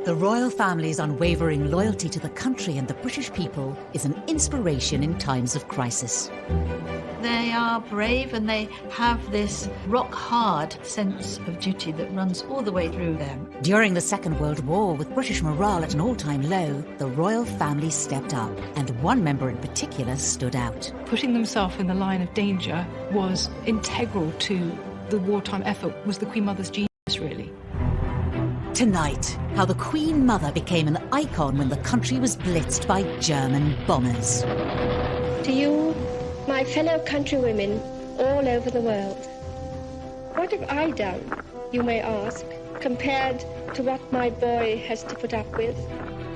The royal family's unwavering loyalty to the country and the British people is an inspiration in times of crisis. They are brave and they have this rock-hard sense of duty that runs all the way through them. During the Second World War, with British morale at an all-time low, the royal family stepped up, and one member in particular stood out. Putting themselves in the line of danger was integral to the wartime effort, was the Queen Mother's genius, really. Tonight, how the Queen Mother became an icon when the country was blitzed by German bombers. To you, my fellow countrywomen all over the world, what have I done, you may ask, compared to what my boy has to put up with?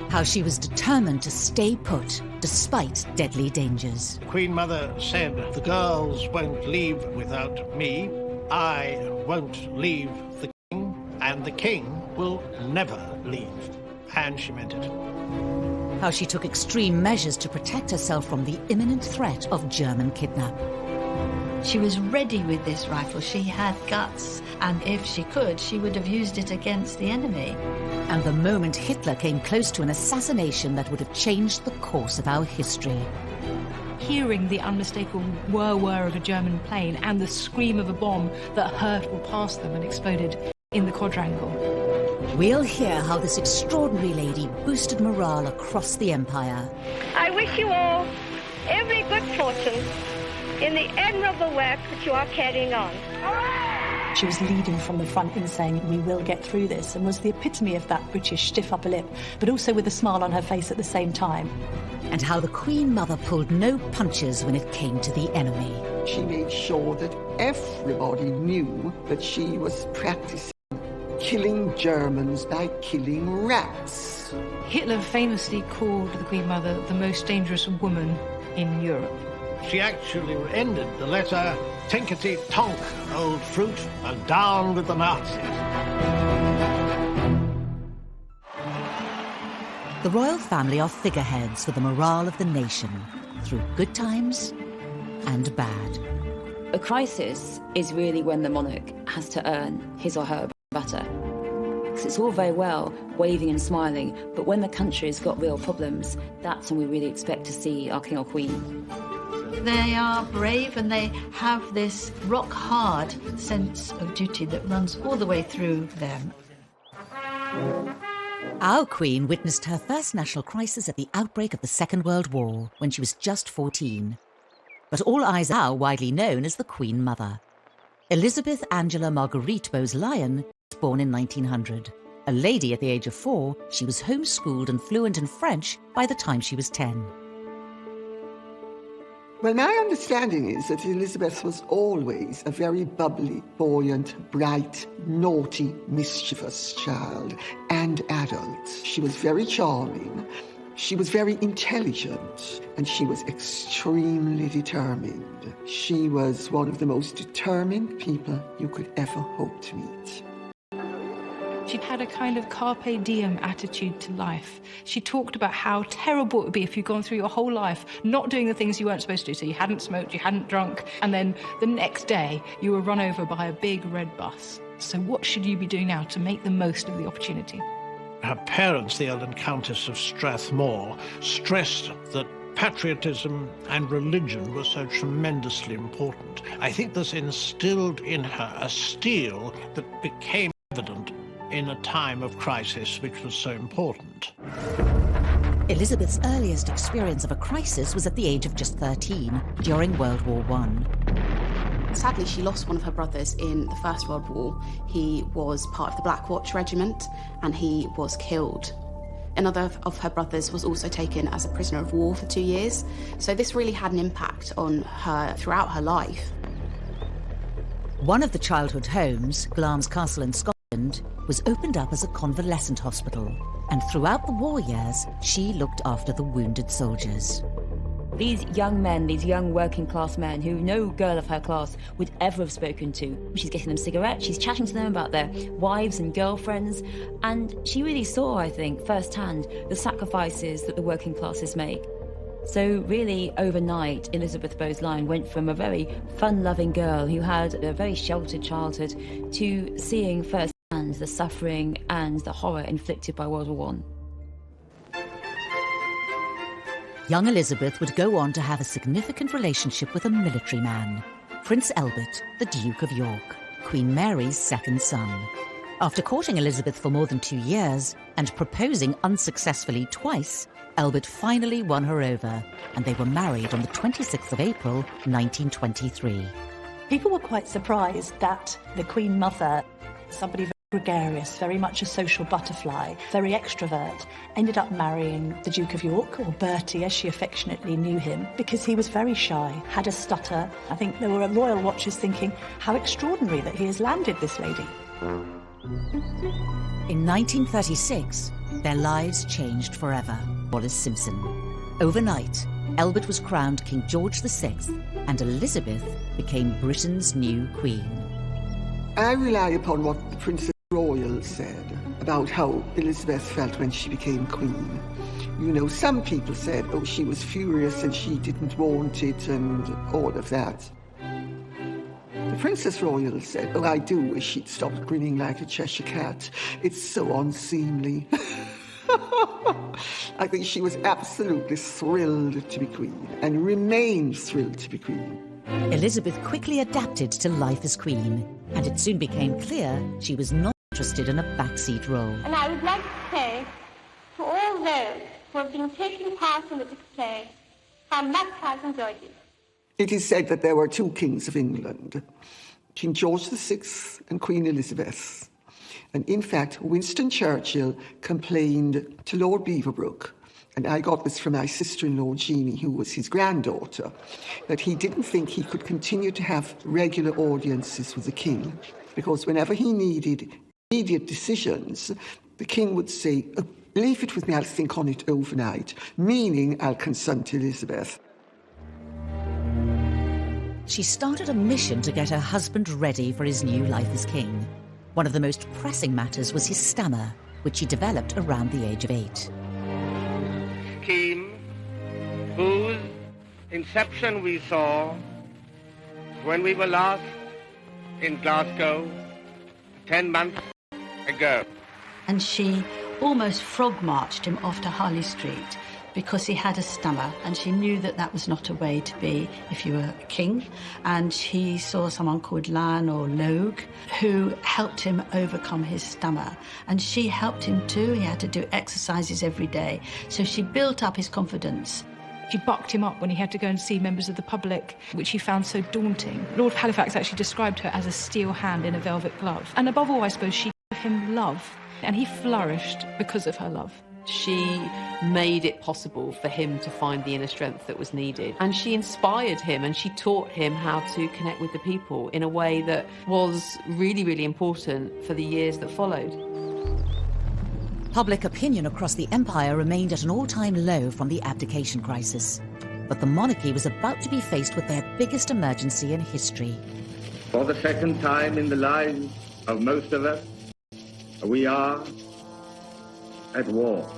How she was determined to stay put, despite deadly dangers. Queen Mother said, "The girls won't leave without me. I won't leave the king, and the king will never leave." And she meant it. How she took extreme measures to protect herself from the imminent threat of German kidnap. She was ready with this rifle. She had guts, and if she could, she would have used it against the enemy. And the moment Hitler came close to an assassination that would have changed the course of our history. Hearing the unmistakable whir-whir of a German plane and the scream of a bomb that hurtled past them and exploded in the quadrangle. We'll hear how this extraordinary lady boosted morale across the empire. I wish you all every good fortune in the admirable work that you are carrying on. She was leading from the front and saying, "We will get through this," and was the epitome of that British stiff upper lip, but also with a smile on her face at the same time. And how the Queen Mother pulled no punches when it came to the enemy. She made sure that everybody knew that she was practicing killing Germans by killing rats. Hitler famously called the Queen Mother the most dangerous woman in Europe. She actually ended the letter, "Tinkety tonk, old fruit, and down with the Nazis." The royal family are figureheads for the morale of the nation, through good times and bad. A crisis is really when the monarch has to earn his or her butter. It's all very well waving and smiling, but when the country's got real problems, that's when we really expect to see our king or queen. They are brave and they have this rock-hard sense of duty that runs all the way through them. Our Queen witnessed her first national crisis at the outbreak of the Second World War when she was just 14. But all eyes are now widely known as the Queen Mother. Elizabeth Angela Marguerite Bowes-Lyon was born in 1900. A lady at the age of 4, she was homeschooled and fluent in French by the time she was 10. Well, my understanding is that Elizabeth was always a very bubbly, buoyant, bright, naughty, mischievous child and adult. She was very charming, she was very intelligent, and she was extremely determined. She was one of the most determined people you could ever hope to meet. She'd had a kind of carpe diem attitude to life. She talked about how terrible it would be if you'd gone through your whole life not doing the things you weren't supposed to do. So you hadn't smoked, you hadn't drunk, and then the next day you were run over by a big red bus. So what should you be doing now to make the most of the opportunity? Her parents, the Earl and Countess of Strathmore, stressed that patriotism and religion were so tremendously important. I think this instilled in her a steel that became evident in a time of crisis which was so important. Elizabeth's earliest experience of a crisis was at the age of just 13, during World War I. Sadly, she lost one of her brothers in the First World War. He was part of the Black Watch Regiment, and he was killed. Another of her brothers was also taken as a prisoner of war for 2 years. So this really had an impact on her throughout her life. One of the childhood homes, Glamis Castle in Scotland, was opened up as a convalescent hospital, and throughout the war years, she looked after the wounded soldiers. These young men, these young working class men who no girl of her class would ever have spoken to. She's getting them cigarettes, she's chatting to them about their wives and girlfriends, and she really saw, I think, firsthand the sacrifices that the working classes make. So really, overnight, Elizabeth Bowes-Lyon went from a very fun-loving girl who had a very sheltered childhood to seeing firsthand understands the suffering and the horror inflicted by World War I. Young Elizabeth would go on to have a significant relationship with a military man, Prince Albert, the Duke of York, Queen Mary's second son. After courting Elizabeth for more than 2 years and proposing unsuccessfully twice, Albert finally won her over, and they were married on the 26th of April, 1923. People were quite surprised that the Queen Mother, somebody very gregarious, very much a social butterfly, very extrovert, ended up marrying the Duke of York, or Bertie as she affectionately knew him, because he was very shy, had a stutter. I think there were royal watchers thinking, how extraordinary that he has landed this lady. In 1936, their lives changed forever. Wallace Simpson. Overnight, Albert was crowned King George VI, and Elizabeth became Britain's new queen. I rely upon what the Princess Royal said about how Elizabeth felt when she became queen. You know, some people said, oh, she was furious and she didn't want it and all of that. The Princess Royal said, oh, I do wish she'd stopped grinning like a Cheshire cat. It's so unseemly. I think she was absolutely thrilled to be queen and remains thrilled to be queen. Elizabeth quickly adapted to life as queen, and it soon became clear she was not interested in a backseat role. And I would like to say to all those who have been taking part in the display how much I've enjoyed it. It is said that there were two kings of England, King George VI and Queen Elizabeth. And in fact, Winston Churchill complained to Lord Beaverbrook, and I got this from my sister-in-law, Jeannie, who was his granddaughter, that he didn't think he could continue to have regular audiences with the king, because whenever he needed immediate decisions, the king would say, oh, leave it with me, I'll think on it overnight, meaning I'll consult Elizabeth. She started a mission to get her husband ready for his new life as king. One of the most pressing matters was his stammer, which he developed around the age of 8. Scheme whose inception we saw when we were last in Glasgow 10 months ago. And she almost frog-marched him off to Harley Street because he had a stammer, and she knew that that was not a way to be if you were a king. And he saw someone called Lan or Logue who helped him overcome his stammer. And she helped him too. He had to do exercises every day. So she built up his confidence. She bucked him up when he had to go and see members of the public, which he found so daunting. Lord Halifax actually described her as a steel hand in a velvet glove. And above all, I suppose, she gave him love, and he flourished because of her love. She made it possible for him to find the inner strength that was needed. And she inspired him, and she taught him how to connect with the people in a way that was really, really important for the years that followed. Public opinion across the empire remained at an all-time low from the abdication crisis. But the monarchy was about to be faced with their biggest emergency in history. For the second time in the lives of most of us, we are at war.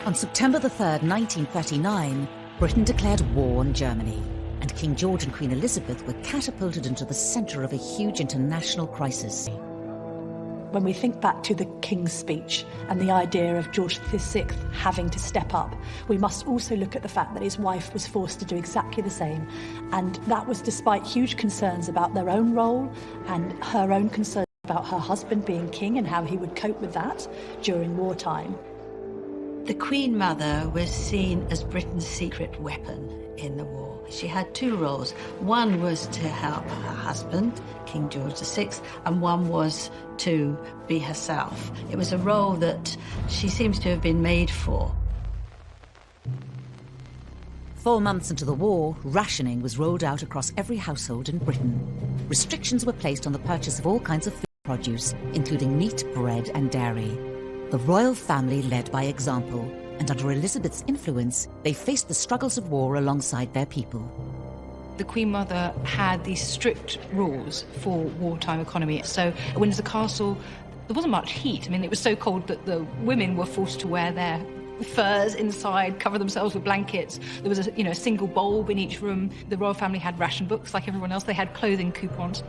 On September the 3rd, 1939, Britain declared war on Germany, and King George and Queen Elizabeth were catapulted into the centre of a huge international crisis. When we think back to the King's speech and the idea of George VI having to step up, we must also look at the fact that his wife was forced to do exactly the same. And that was despite huge concerns about their own role and her own concerns about her husband being king and how he would cope with that during wartime. The Queen Mother was seen as Britain's secret weapon in the war. She had two roles. One was to help her husband, King George VI, and one was to be herself. It was a role that she seems to have been made for. 4 months into the war, rationing was rolled out across every household in Britain. Restrictions were placed on the purchase of all kinds of food produce, including meat, bread and dairy. The royal family led by example, and under Elizabeth's influence, they faced the struggles of war alongside their people. The Queen Mother had these strict rules for wartime economy. So at Windsor Castle, there wasn't much heat. I mean, it was so cold that the women were forced to wear their furs inside, cover themselves with blankets. There was a single bulb in each room. The royal family had ration books like everyone else. They had clothing coupons.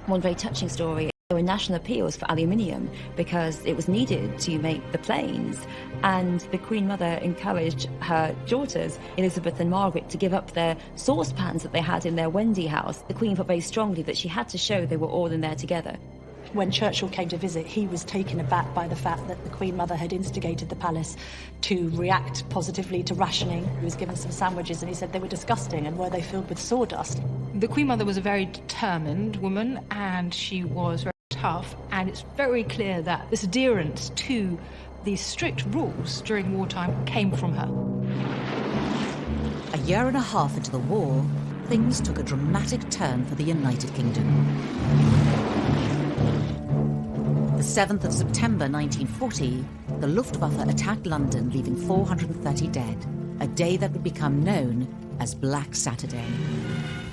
One very touching story, when were national appeals for aluminium because it was needed to make the planes. And the Queen Mother encouraged her daughters, Elizabeth and Margaret, to give up their saucepans that they had in their Wendy house. The Queen felt very strongly that she had to show they were all in there together. When Churchill came to visit, he was taken aback by the fact that the Queen Mother had instigated the palace to react positively to rationing. He was given some sandwiches and he said they were disgusting, and were they filled with sawdust? The Queen Mother was a very determined woman, and she was very tough, and it's very clear that this adherence to these strict rules during wartime came from her. A year and a half into the war, things took a dramatic turn for the United Kingdom. The 7th of September 1940, the Luftwaffe attacked London, leaving 430 dead, a day that would become known as Black Saturday.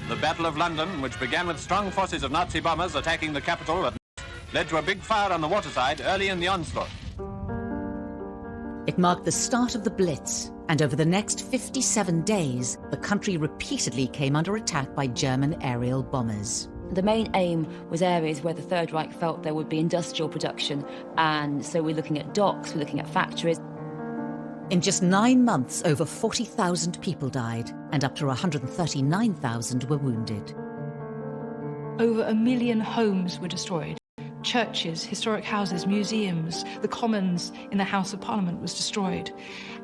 The Battle of London, which began with strong forces of Nazi bombers attacking the capital, led to a big fire on the waterside early in the onslaught. It marked the start of the Blitz, and over the next 57 days, the country repeatedly came under attack by German aerial bombers. The main aim was areas where the Third Reich felt there would be industrial production, and so we're looking at docks, we're looking at factories. In just 9 months, over 40,000 people died, and up to 139,000 were wounded. Over 1 million homes were destroyed. Churches, historic houses, museums, the Commons in the House of Parliament was destroyed.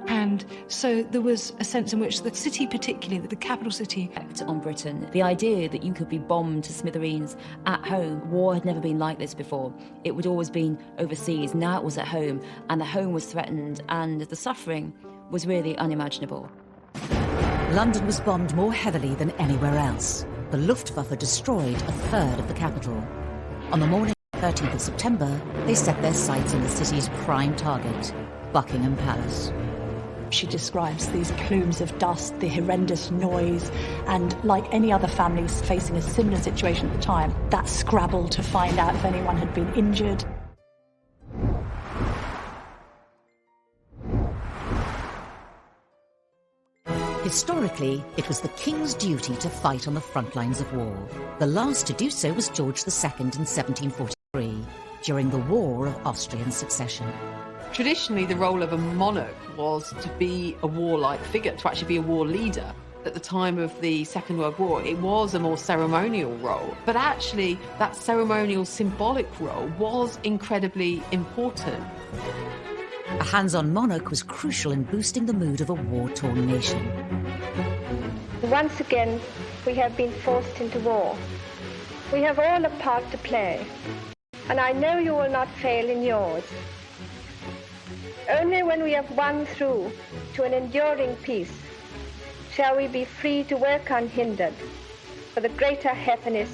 And so there was a sense in which the city, particularly the capital city, on Britain. The idea that you could be bombed to smithereens at home, war had never been like this before. It would always been overseas, now it was at home, and the home was threatened, and the suffering was really unimaginable. London was bombed more heavily than anywhere else. The Luftwaffe destroyed a third of the capital. On the morning of the 13th of September, they set their sights on the city's prime target, Buckingham Palace. She describes these plumes of dust, the horrendous noise, and like any other families facing a similar situation at the time, that scrabble to find out if anyone had been injured. Historically, it was the king's duty to fight on the front lines of war. The last to do so was George II in 1743, during the War of Austrian Succession. Traditionally, the role of a monarch was to be a warlike figure, to actually be a war leader. At the time of the Second World War, it was a more ceremonial role. But actually, that ceremonial, symbolic role was incredibly important. A hands-on monarch was crucial in boosting the mood of a war-torn nation. Once again, we have been forced into war. We have all a part to play, and I know you will not fail in yours. Only when we have won through to an enduring peace shall we be free to work unhindered for the greater happiness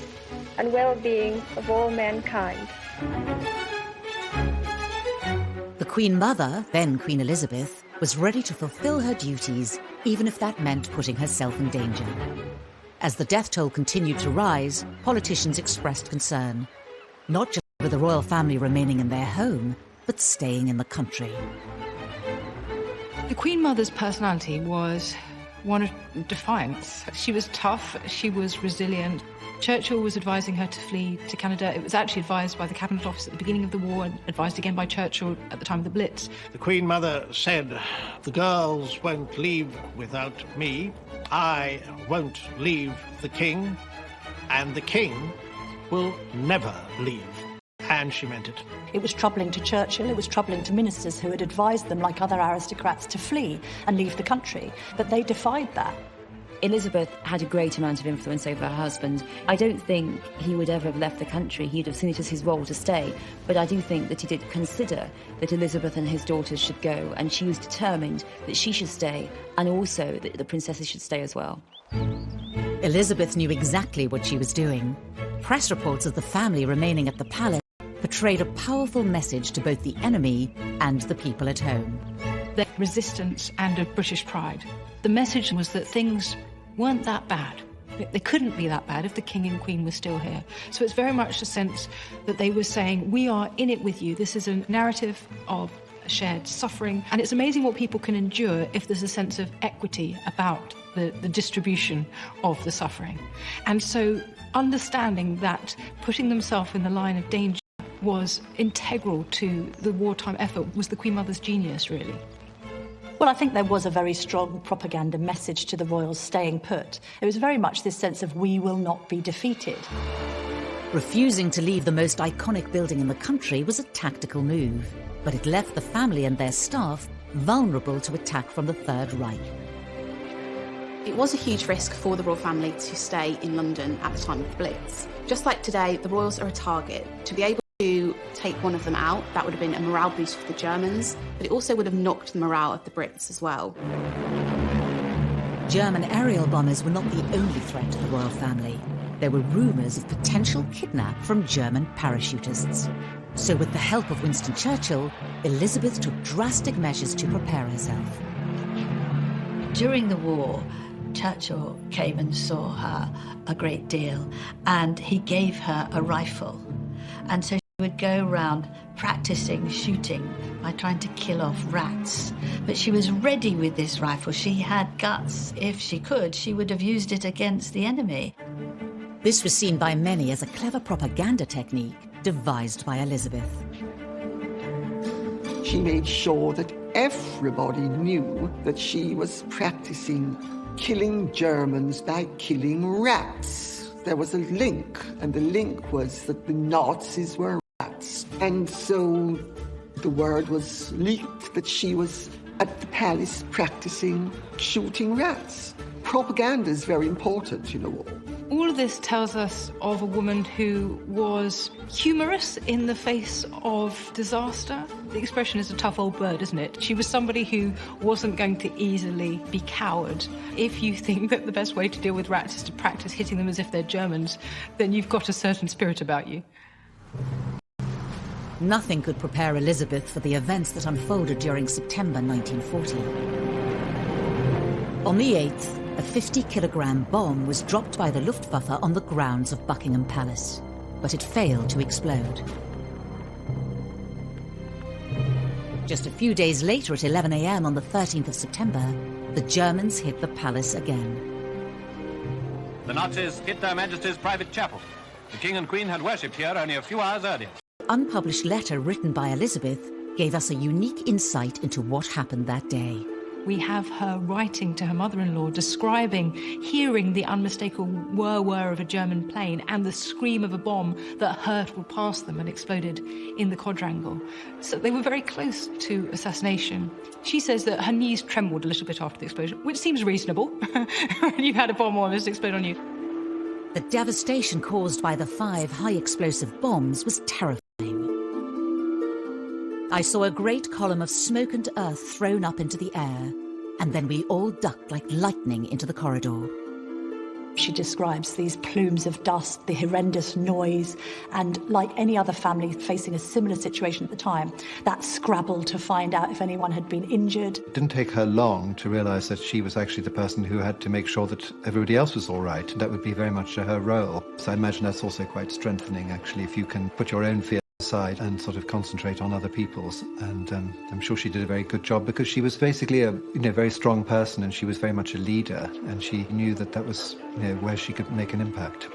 and well-being of all mankind. The Queen Mother, then Queen Elizabeth, was ready to fulfill her duties, even if that meant putting herself in danger. As the death toll continued to rise, politicians expressed concern, not just over the royal family remaining in their home, but staying in the country. The Queen Mother's personality was one of defiance. She was tough, she was resilient. Churchill was advising her to flee to Canada. It was actually advised by the Cabinet Office at the beginning of the war and advised again by Churchill at the time of the Blitz. The Queen Mother said, "The girls won't leave without me. I won't leave the King, and the King will never leave." And she meant it. It was troubling to Churchill, it was troubling to ministers who had advised them, like other aristocrats, to flee and leave the country. But they defied that. Elizabeth had a great amount of influence over her husband. I don't think he would ever have left the country. He'd have seen it as his role to stay. But I do think that he did consider that Elizabeth and his daughters should go, and she was determined that she should stay, and also that the princesses should stay as well. Elizabeth knew exactly what she was doing. Press reports of the family remaining at the palace portrayed a powerful message to both the enemy and the people at home. The resistance and of British pride. The message was that things weren't that bad. They couldn't be that bad if the King and Queen were still here. So it's very much a sense that they were saying, we are in it with you. This is a narrative of shared suffering. And it's amazing what people can endure if there's a sense of equity about the distribution of the suffering. And so understanding that, putting themselves in the line of danger was integral to the wartime effort was the Queen Mother's genius, really. Well, I think there was a very strong propaganda message to the royals staying put. It was very much this sense of we will not be defeated. Refusing to leave the most iconic building in the country was a tactical move, but it left the family and their staff vulnerable to attack from the Third Reich. It was a huge risk for the royal family to stay in London at the time of the Blitz. Just like today, the royals are a target. To be able to take one of them out, that would have been a morale boost for the Germans, but it also would have knocked the morale of the Brits as well. German aerial bombers were not the only threat to the royal family. There were rumours of potential kidnap from German parachutists. So with the help of Winston Churchill, Elizabeth took drastic measures to prepare herself. During the war, Churchill came and saw her a great deal, and he gave her a rifle. And so she would go around practicing shooting by trying to kill off rats. But she was ready with this rifle. She had guts. If she could, she would have used it against the enemy. This was seen by many as a clever propaganda technique devised by Elizabeth. She made sure that everybody knew that she was practicing killing Germans by killing rats. There was a link, and the link was that the Nazis were rats. And so the word was leaked that she was at the palace practicing shooting rats. Propaganda is very important in a war. All of this tells us of a woman who was humorous in the face of disaster. The expression is a tough old bird, isn't it? She was somebody who wasn't going to easily be cowed. If you think that the best way to deal with rats is to practice hitting them as if they're Germans, then you've got a certain spirit about you. Nothing could prepare Elizabeth for the events that unfolded during September 1940. On the 8th, a 50-kilogram bomb was dropped by the Luftwaffe on the grounds of Buckingham Palace, but it failed to explode. Just a few days later, at 11 a.m. on the 13th of September, the Germans hit the palace again. The Nazis hit Their Majesty's private chapel. The King and Queen had worshipped here only a few hours earlier. An unpublished letter written by Elizabeth gave us a unique insight into what happened that day. We have her writing to her mother-in-law, describing, hearing the unmistakable whir-whir of a German plane and the scream of a bomb that hurtled past them and exploded in the quadrangle. So they were very close to assassination. She says that her knees trembled a little bit after the explosion, which seems reasonable when you've had a bomb almost explode on you. The devastation caused by the 5 high-explosive bombs was terrifying. I saw a great column of smoke and earth thrown up into the air, and then we all ducked like lightning into the corridor. She describes these plumes of dust, the horrendous noise, and like any other family facing a similar situation at the time, that scrabble to find out if anyone had been injured. It didn't take her long to realise that she was actually the person who had to make sure that everybody else was all right, and that would be very much her role. So I imagine that's also quite strengthening, actually, if you can put your own fear aside and sort of concentrate on other people's. And I'm sure she did a very good job, because she was basically a very strong person, and she was very much a leader, and she knew that that was where she could make an impact.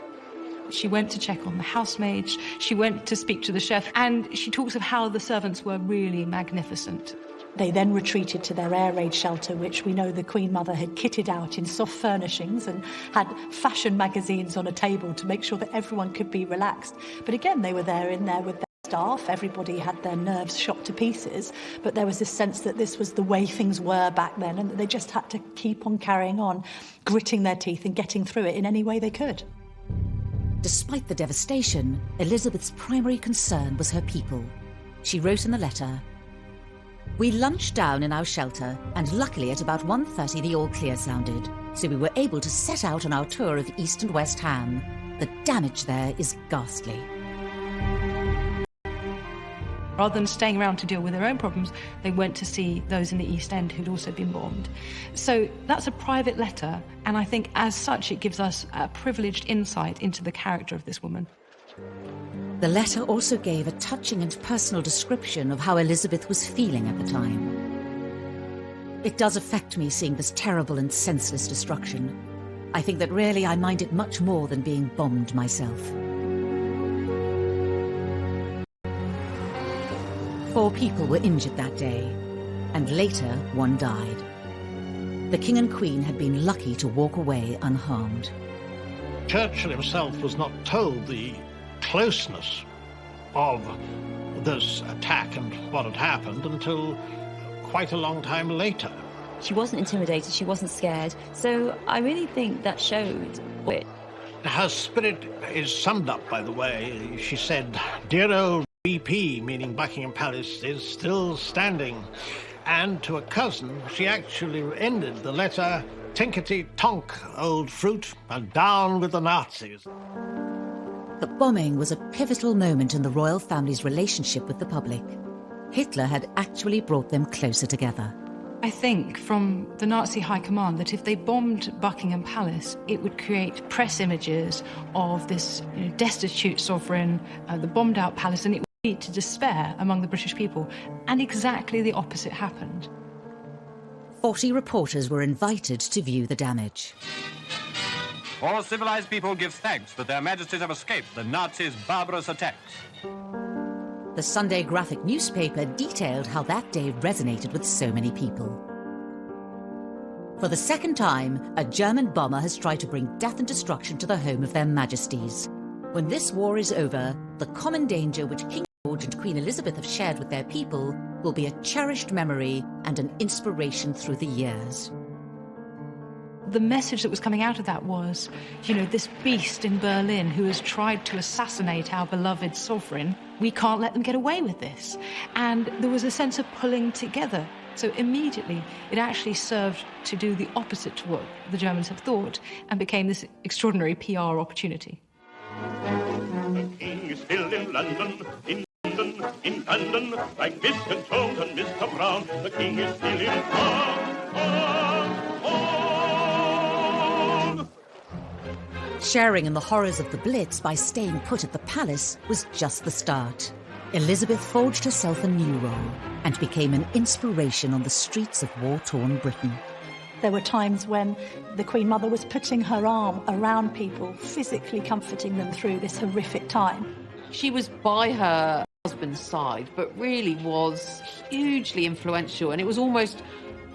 She went to check on the housemaids, she went to speak to the chef, and she talks of how the servants were really magnificent. They then retreated to their air raid shelter, which we know the Queen Mother had kitted out in soft furnishings and had fashion magazines on a table to make sure that everyone could be relaxed. But again, they were there in there with their staff. Everybody had their nerves shot to pieces, but there was this sense that this was the way things were back then, and that they just had to keep on carrying on, gritting their teeth and getting through it in any way they could. Despite the devastation, Elizabeth's primary concern was her people. She wrote in the letter, "We lunched down in our shelter, and luckily at about 1:30 the all-clear sounded, so we were able to set out on our tour of East and West Ham. The damage there is ghastly." Rather than staying around to deal with their own problems, they went to see those in the East End who'd also been bombed. So that's a private letter, and I think as such it gives us a privileged insight into the character of this woman. The letter also gave a touching and personal description of how Elizabeth was feeling at the time. It does affect me seeing this terrible and senseless destruction. I think that really I mind it much more than being bombed myself. 4 people were injured that day, and later 1 died. The King and Queen had been lucky to walk away unharmed. Churchill himself was not told the closeness of this attack and what had happened until quite a long time later. She wasn't intimidated, she wasn't scared, so I really think that showed it. Her spirit is summed up by the way she said, "Dear old BP," meaning Buckingham Palace, "is still standing." And to a cousin, she actually ended the letter, "Tinkety-tonk, old fruit, and down with the Nazis." The bombing was a pivotal moment in the royal family's relationship with the public. Hitler had actually brought them closer together. I think from the Nazi high command that if they bombed Buckingham Palace, it would create press images of this destitute sovereign, the bombed out palace, and it would lead to despair among the British people. And exactly the opposite happened. 40 reporters were invited to view the damage. All civilized people give thanks that their majesties have escaped the Nazis' barbarous attacks. The Sunday graphic newspaper detailed how that day resonated with so many people. For the second time, a German bomber has tried to bring death and destruction to the home of their majesties. When this war is over, the common danger which King George and Queen Elizabeth have shared with their people will be a cherished memory and an inspiration through the years. The message that was coming out of that was, this beast in Berlin who has tried to assassinate our beloved sovereign, we can't let them get away with this. And there was a sense of pulling together. So immediately, it actually served to do the opposite to what the Germans have thought and became this extraordinary PR opportunity. The king is still in London, in London, like Mr. Jones and Mr. Brown. The king is still in Sharing in the horrors of the Blitz by staying put at the palace was just the start. Elizabeth forged herself a new role and became an inspiration on the streets of war-torn Britain. There were times when the Queen Mother was putting her arm around people, physically comforting them through this horrific time. She was by her husband's side, but really was hugely influential, and it was almost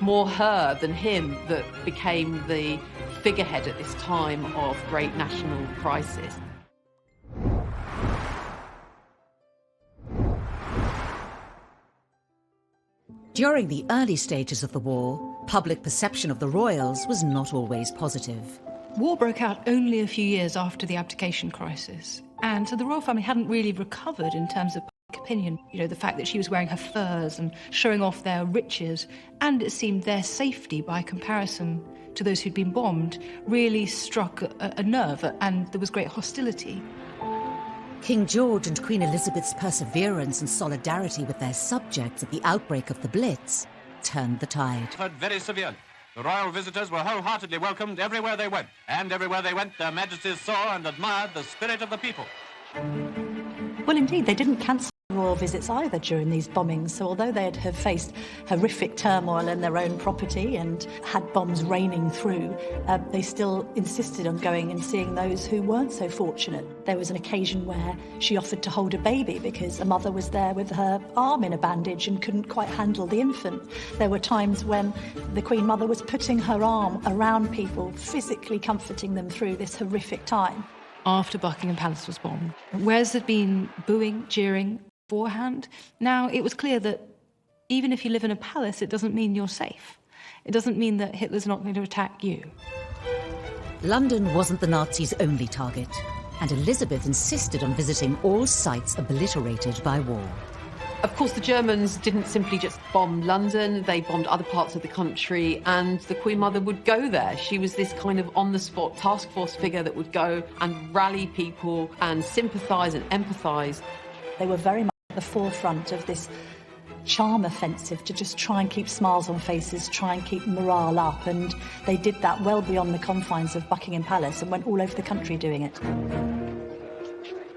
more her than him that became the figurehead at this time of great national crisis. During the early stages of the war, public perception of the royals was not always positive. War broke out only a few years after the abdication crisis, and so the royal family hadn't really recovered in terms of public opinion. The fact that she was wearing her furs and showing off their riches, and it seemed their safety by comparison to those who'd been bombed, really struck a nerve, and there was great hostility. King George and Queen Elizabeth's perseverance and solidarity with their subjects at the outbreak of the Blitz turned the tide. Very severely. The royal visitors were wholeheartedly welcomed everywhere they went, and everywhere they went, their majesties saw and admired the spirit of the people. Well, indeed, they didn't cancel royal visits either during these bombings, so although they'd have faced horrific turmoil in their own property and had bombs raining through, they still insisted on going and seeing those who weren't so fortunate. There was an occasion where she offered to hold a baby because a mother was there with her arm in a bandage and couldn't quite handle the infant. There were times when the Queen Mother was putting her arm around people, physically comforting them through this horrific time. After Buckingham Palace was bombed, whereas there'd been booing, jeering beforehand, now it was clear that even if you live in a palace, it doesn't mean you're safe. It doesn't mean that Hitler's not going to attack you. London wasn't the Nazis' only target, and Elizabeth insisted on visiting all sites obliterated by war. Of course, the Germans didn't simply just bomb London, they bombed other parts of the country, and the Queen Mother would go there. She was this kind of on-the-spot task force figure that would go and rally people and sympathise and empathise. They were very much at the forefront of this charm offensive to just try and keep smiles on faces, try and keep morale up, and they did that well beyond the confines of Buckingham Palace and went all over the country doing it.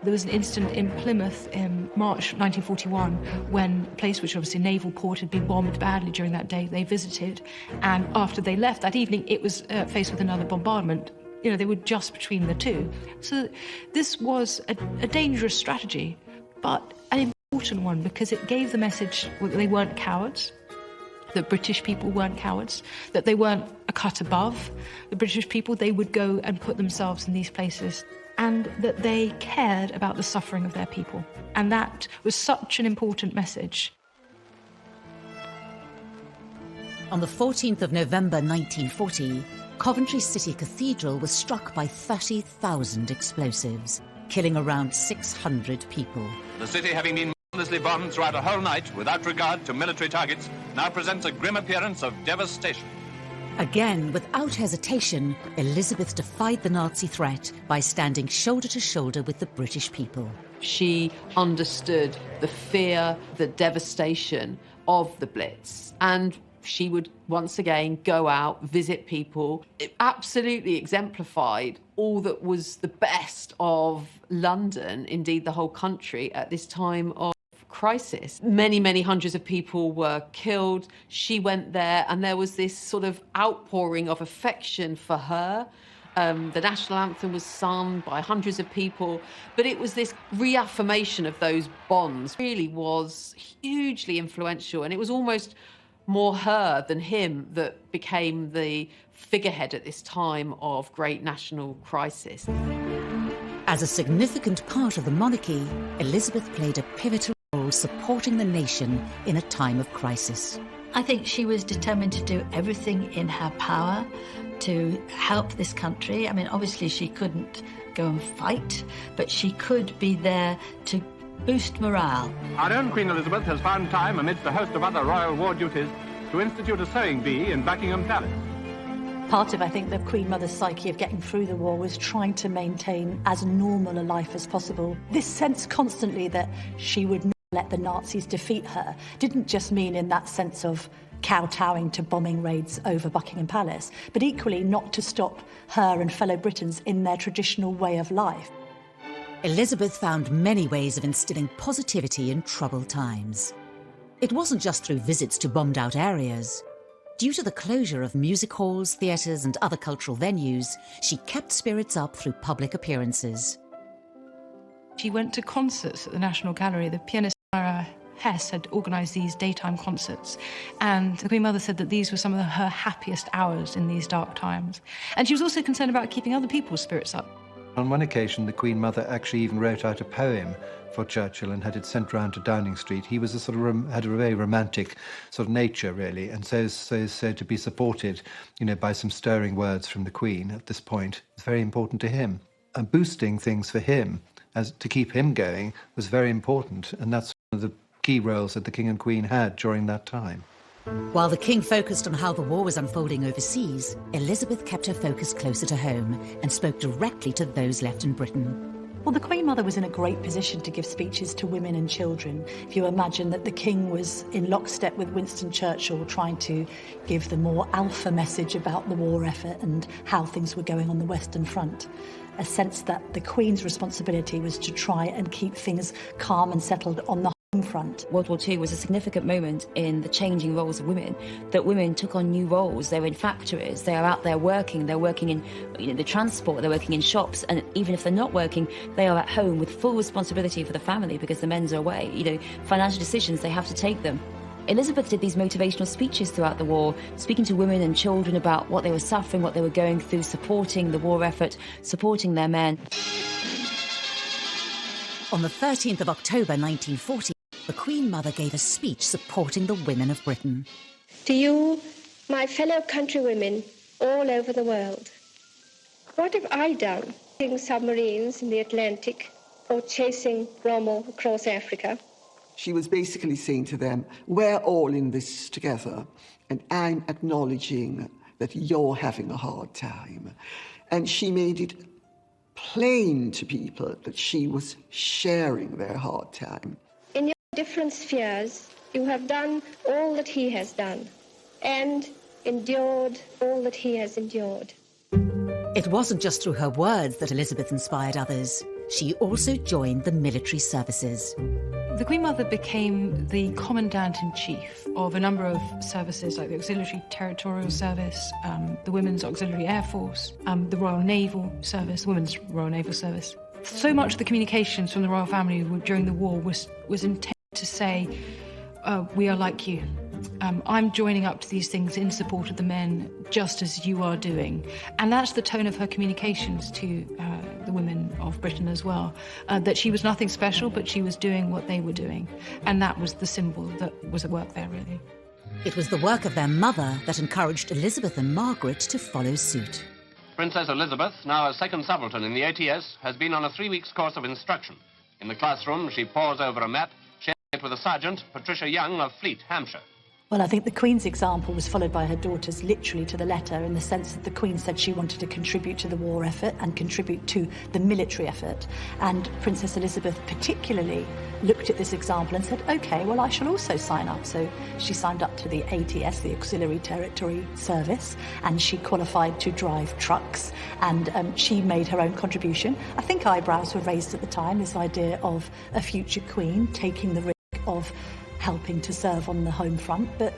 There was an incident in Plymouth in March 1941 when a place which obviously a naval port had been bombed badly during that day. They visited, and after they left that evening, it was faced with another bombardment. They were just between the two. So this was a dangerous strategy, but an important one because it gave the message that they weren't cowards, that British people weren't cowards, that they weren't a cut above the British people. They would go and put themselves in these places, and that they cared about the suffering of their people. And that was such an important message. On the 14th of November 1940, Coventry City Cathedral was struck by 30,000 explosives, killing around 600 people. The city, having been mercilessly bombed throughout a whole night without regard to military targets, now presents a grim appearance of devastation. Again, without hesitation, Elizabeth defied the Nazi threat by standing shoulder to shoulder with the British people. She understood the fear, the devastation of the Blitz, and she would once again go out, visit people. It absolutely exemplified all that was the best of London, indeed the whole country, at this time of crisis. Many, many hundreds of people were killed. She went there and there was this sort of outpouring of affection for her. The national anthem was sung by hundreds of people, but it was this reaffirmation of those bonds. It really was hugely influential, and it was almost more her than him that became the figurehead at this time of great national crisis. As a significant part of the monarchy, Elizabeth played a pivotal role supporting the nation in a time of crisis. I think she was determined to do everything in her power to help this country. I mean, obviously she couldn't go and fight, but she could be there to boost morale. Our own Queen Elizabeth has found time, amidst a host of other royal war duties, to institute a sewing bee in Buckingham Palace. Part of, I think, the Queen Mother's psyche of getting through the war was trying to maintain as normal a life as possible. This sense constantly that she would not let the Nazis defeat her didn't just mean in that sense of kowtowing to bombing raids over Buckingham Palace, but equally not to stop her and fellow Britons in their traditional way of life. Elizabeth found many ways of instilling positivity in troubled times. It wasn't just through visits to bombed-out areas. Due to the closure of music halls, theatres and other cultural venues, she kept spirits up through public appearances. She went to concerts at the National Gallery. The pianist Ira Hess had organised these daytime concerts, and the Queen Mother said that these were some of her happiest hours in these dark times. And she was also concerned about keeping other people's spirits up. On one occasion, the Queen Mother actually even wrote out a poem for Churchill and had it sent round to Downing Street. He was had a very romantic sort of nature, really, and so is said to be supported, by some stirring words from the Queen at this point. It's very important to him. And boosting things for him, as to keep him going, was very important, and that's one of the key roles that the King and Queen had during that time. While the King focused on how the war was unfolding overseas, Elizabeth kept her focus closer to home and spoke directly to those left in Britain. Well, the Queen Mother was in a great position to give speeches to women and children. If you imagine that the King was in lockstep with Winston Churchill trying to give the more alpha message about the war effort and how things were going on the Western Front, a sense that the Queen's responsibility was to try and keep things calm and settled on the home front. World War II was a significant moment in the changing roles of women, that women took on new roles. They were in factories, they are out there working, they're working in the transport, they're working in shops, and even if they're not working, they are at home with full responsibility for the family because the men's are away. Financial decisions, they have to take them. Elizabeth did these motivational speeches throughout the war, speaking to women and children about what they were suffering, what they were going through, supporting the war effort, supporting their men. On the 13th of October 1940, the Queen Mother gave a speech supporting the women of Britain. To you, my fellow countrywomen all over the world, what have I done? Chasing submarines in the Atlantic or chasing Rommel across Africa? She was basically saying to them, we're all in this together, and I'm acknowledging that you're having a hard time. And she made it plain to people that she was sharing their hard time. In your different spheres, you have done all that he has done, and endured all that he has endured. It wasn't just through her words that Elizabeth inspired others. She also joined the military services. The Queen Mother became the Commandant-in-Chief of a number of services like the Auxiliary Territorial Service, the Women's Auxiliary Air Force, the Royal Naval Service, the Women's Royal Naval Service. So much of the communications from the royal family during the war was intended to say, we are like you. I'm joining up to these things in support of the men, just as you are doing. And that's the tone of her communications to the women of Britain as well, that she was nothing special, but she was doing what they were doing. And that was the symbol that was at work there, really. It was the work of their mother that encouraged Elizabeth and Margaret to follow suit. Princess Elizabeth, now a second subaltern in the ATS, has been on a 3-week course of instruction. In the classroom, she pores over a map, sharing it with a sergeant, Patricia Young of Fleet, Hampshire. Well, I think the Queen's example was followed by her daughters literally to the letter, in the sense that the Queen said she wanted to contribute to the war effort and contribute to the military effort. And Princess Elizabeth particularly looked at this example and said, OK, well, I shall also sign up. So she signed up to the ATS, the Auxiliary Territory Service, and she qualified to drive trucks, and she made her own contribution. I think eyebrows were raised at the time, this idea of a future Queen taking the risk of helping to serve on the home front, but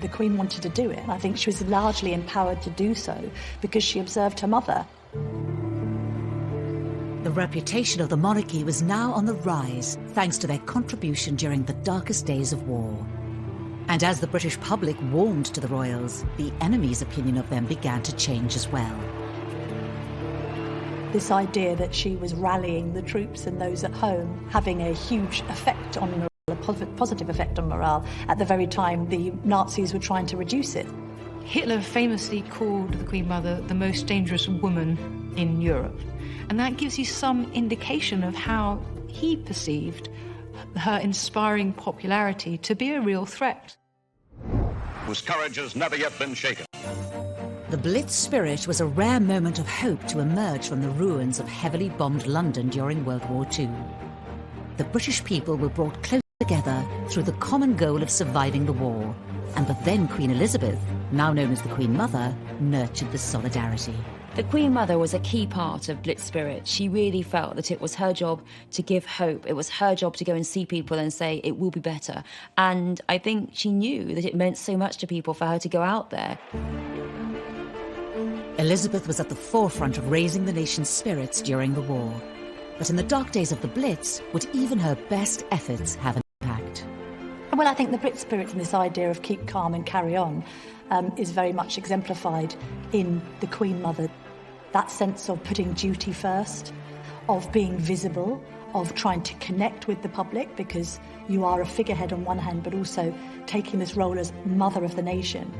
the Queen wanted to do it, and I think she was largely empowered to do so because she observed her mother. The reputation of the monarchy was now on the rise, thanks to their contribution during the darkest days of war. And as the British public warmed to the royals, the enemy's opinion of them began to change as well. This idea that she was rallying the troops and those at home, having a huge effect on morale, a positive effect on morale, at the very time the Nazis were trying to reduce it. Hitler famously called the Queen Mother the most dangerous woman in Europe. And that gives you some indication of how he perceived her inspiring popularity to be a real threat. Whose courage has never yet been shaken. The Blitz spirit was a rare moment of hope to emerge from the ruins of heavily bombed London during World War II. The British people were brought closer together through the common goal of surviving the war, and the then Queen Elizabeth, now known as the Queen Mother, nurtured the solidarity. The Queen Mother was a key part of Blitz spirit. She really felt that it was her job to give hope. It was her job to go and see people and say, it will be better. And I think she knew that it meant so much to people for her to go out there. Elizabeth was at the forefront of raising the nation's spirits during the war. But in the dark days of the Blitz, would even her best efforts have an impact? Well, I think the Blitz spirit and this idea of keep calm and carry on is very much exemplified in the Queen Mother. That sense of putting duty first, of being visible, of trying to connect with the public, because you are a figurehead on one hand, but also taking this role as mother of the nation.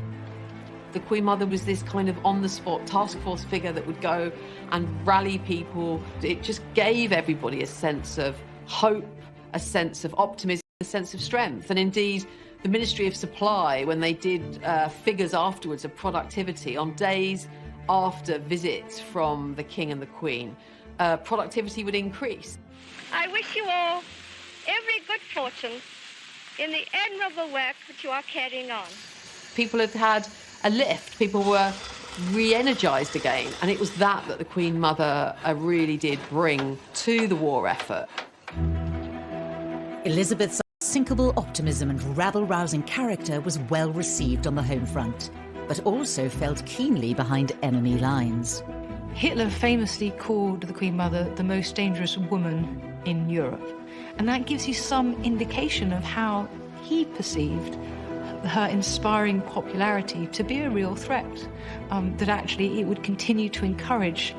The Queen Mother was this kind of on-the-spot task force figure that would go and rally people. It just gave everybody a sense of hope, a sense of optimism, a sense of strength. And indeed, the Ministry of Supply, when they did figures afterwards of productivity on days after visits from the King and the Queen, productivity would increase. I wish you all every good fortune in the admirable work that you are carrying on. People had had a lift. People were re-energised again, and it was that the Queen Mother really did bring to the war effort. Elizabeth's unsinkable optimism and rabble-rousing character was well received on the home front, but also felt keenly behind enemy lines. Hitler famously called the Queen Mother the most dangerous woman in Europe. And that gives you some indication of how he perceived her inspiring popularity to be a real threat, that actually it would continue to encourage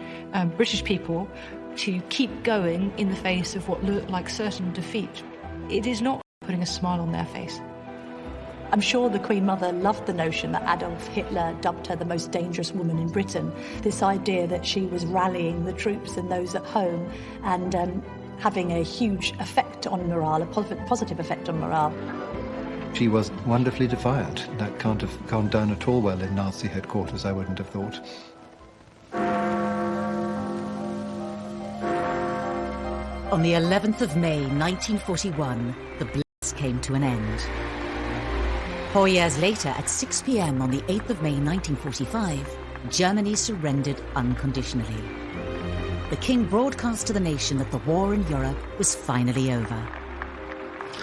British people to keep going in the face of what looked like certain defeat. It is not putting a smile on their face. I'm sure the Queen Mother loved the notion that Adolf Hitler dubbed her the most dangerous woman in Britain. This idea that she was rallying the troops and those at home and having a huge effect on morale, a positive effect on morale. She was wonderfully defiant. That can't have gone down at all well in Nazi headquarters, I wouldn't have thought. On the 11th of May 1941, the Blitz came to an end. 4 years later, at 6 p.m. on the 8th of May 1945, Germany surrendered unconditionally. The King broadcast to the nation that the war in Europe was finally over.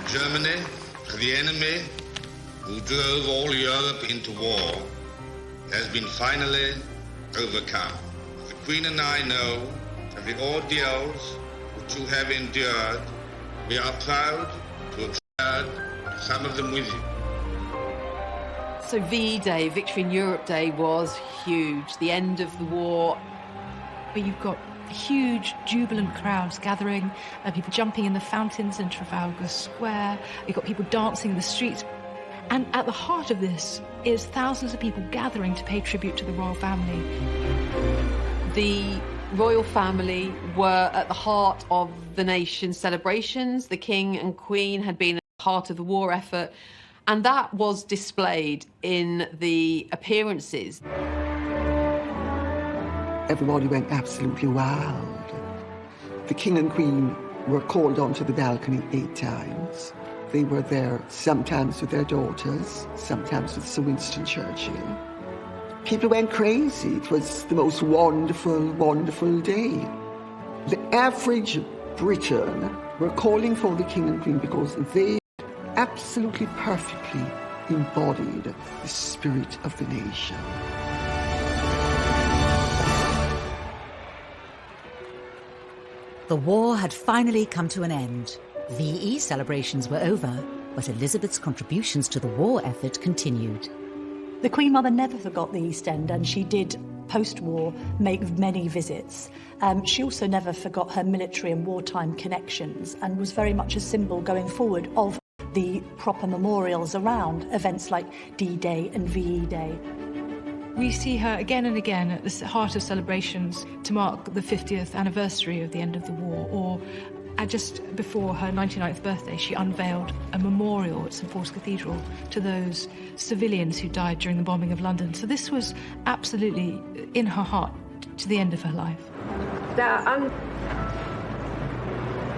Germany, the enemy who drove all Europe into war, has been finally overcome. The Queen and I know that the ordeals which you have endured, we are proud to have some of them with you. So VE Day, Victory in Europe Day, was huge. The end of the war. But you've got huge, jubilant crowds gathering, people jumping in the fountains in Trafalgar Square. You've got people dancing in the streets. And at the heart of this is thousands of people gathering to pay tribute to the royal family. The royal family were at the heart of the nation's celebrations. The King and Queen had been at the heart of the war effort, and that was displayed in the appearances. Everybody went absolutely wild. The King and Queen were called onto the balcony 8 times. They were there sometimes with their daughters, sometimes with Sir Winston Churchill. People went crazy. It was the most wonderful, wonderful day. The average Briton were calling for the King and Queen because they absolutely perfectly embodied the spirit of the nation. The war had finally come to an end. VE celebrations were over, but Elizabeth's contributions to the war effort continued. The Queen Mother never forgot the East End, and she did, post-war, make many visits. She also never forgot her military and wartime connections, and was very much a symbol going forward of the proper memorials around events like D-Day and VE Day. We see her again and again at the heart of celebrations to mark the 50th anniversary of the end of the war, or just before her 99th birthday, she unveiled a memorial at St Paul's Cathedral to those civilians who died during the bombing of London. So this was absolutely in her heart to the end of her life.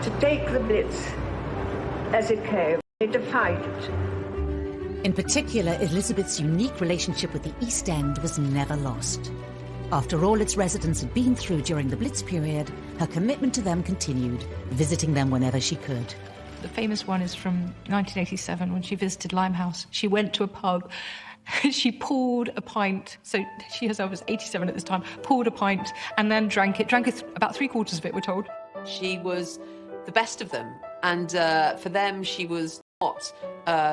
To take the Blitz as it came, they defied it. In particular, Elizabeth's unique relationship with the East End was never lost. After all its residents had been through during the Blitz period, her commitment to them continued, visiting them whenever she could. The famous one is from 1987 when she visited Limehouse. She went to a pub, she poured a pint, so she herself was 87 at this time, poured a pint and then drank it about 3/4 of it, we're told. She was the best of them, and for them she was not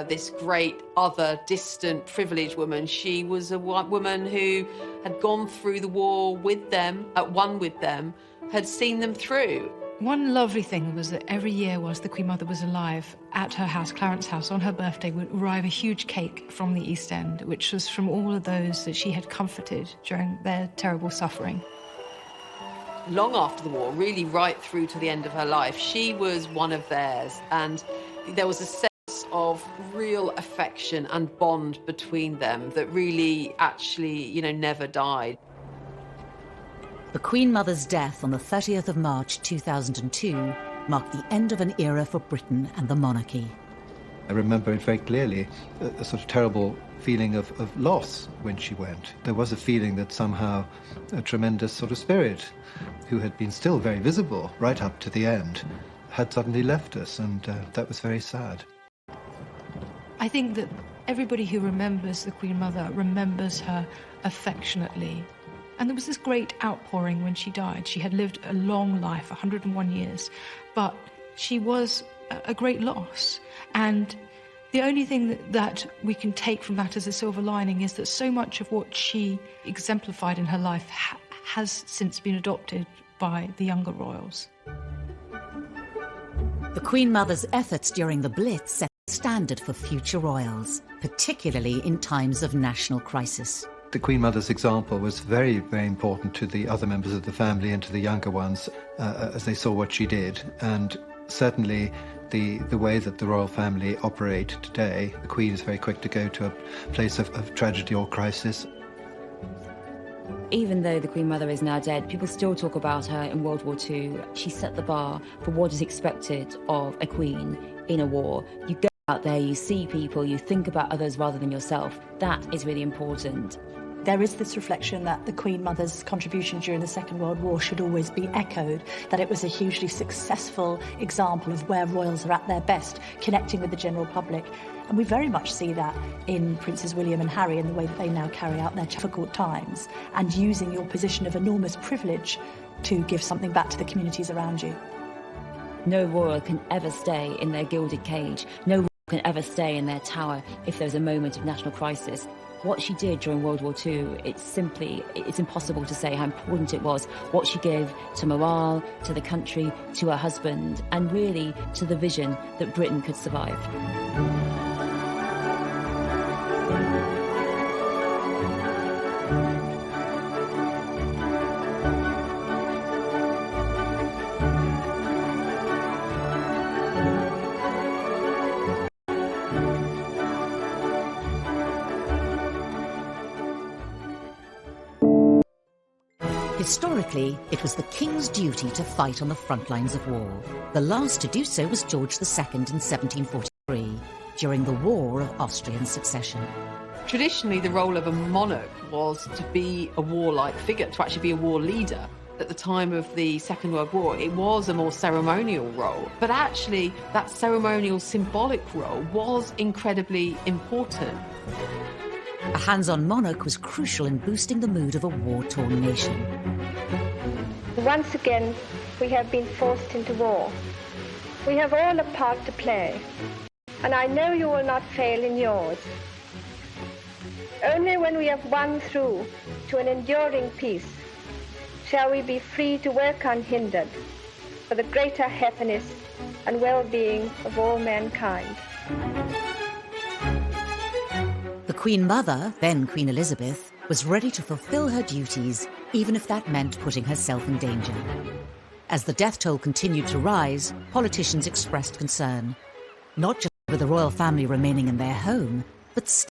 this great other distant privileged woman. She was a woman who had gone through the war with them, at one with them, had seen them through. One lovely thing was that every year whilst the Queen Mother was alive, at her house, Clarence House, on her birthday would arrive a huge cake from the East End, which was from all of those that she had comforted during their terrible suffering. Long after the war, really right through to the end of her life, she was one of theirs, and there was a sense of real affection and bond between them that really actually, never died. The Queen Mother's death on the 30th of March 2002 marked the end of an era for Britain and the monarchy. I remember it very clearly, a sort of terrible feeling of loss when she went. There was a feeling that somehow a tremendous sort of spirit, who had been still very visible right up to the end, had suddenly left us, and that was very sad. I think that everybody who remembers the Queen Mother remembers her affectionately. And there was this great outpouring when she died. She had lived a long life, 101 years, but she was a great loss. And the only thing that we can take from that as a silver lining is that so much of what she exemplified in her life has since been adopted by the younger royals. The Queen Mother's efforts during the Blitz set the standard for future royals, particularly in times of national crisis. The Queen Mother's example was very, very important to the other members of the family and to the younger ones as they saw what she did. And certainly the way that the royal family operate today, the Queen is very quick to go to a place of tragedy or crisis. Even though the Queen Mother is now dead, people still talk about her in World War II. She set the bar for what is expected of a queen in a war. You go out there, you see people, you think about others rather than yourself. That is really important. There is this reflection that the Queen Mother's contribution during the Second World War should always be echoed, that it was a hugely successful example of where royals are at their best, connecting with the general public. And we very much see that in Princes William and Harry in the way that they now carry out their difficult times and using your position of enormous privilege to give something back to the communities around you. No royal can ever stay in their gilded cage. No royal can ever stay in their tower if there's a moment of national crisis. What she did during World War II, it's impossible to say how important it was. What she gave to morale, to the country, to her husband, and really to the vision that Britain could survive. Historically, it was the king's duty to fight on the front lines of war. The last to do so was George II in 1743, during the War of Austrian Succession. Traditionally, the role of a monarch was to be a warlike figure, to actually be a war leader. At the time of the Second World War, it was a more ceremonial role. But actually, that ceremonial, symbolic role was incredibly important. A hands-on monarch was crucial in boosting the mood of a war-torn nation. Once again, we have been forced into war. We have all a part to play, and I know you will not fail in yours. Only when we have won through to an enduring peace shall we be free to work unhindered for the greater happiness and well-being of all mankind. The Queen Mother, then Queen Elizabeth, was ready to fulfill her duties, even if that meant putting herself in danger. As the death toll continued to rise, politicians expressed concern, not just over the royal family remaining in their home, but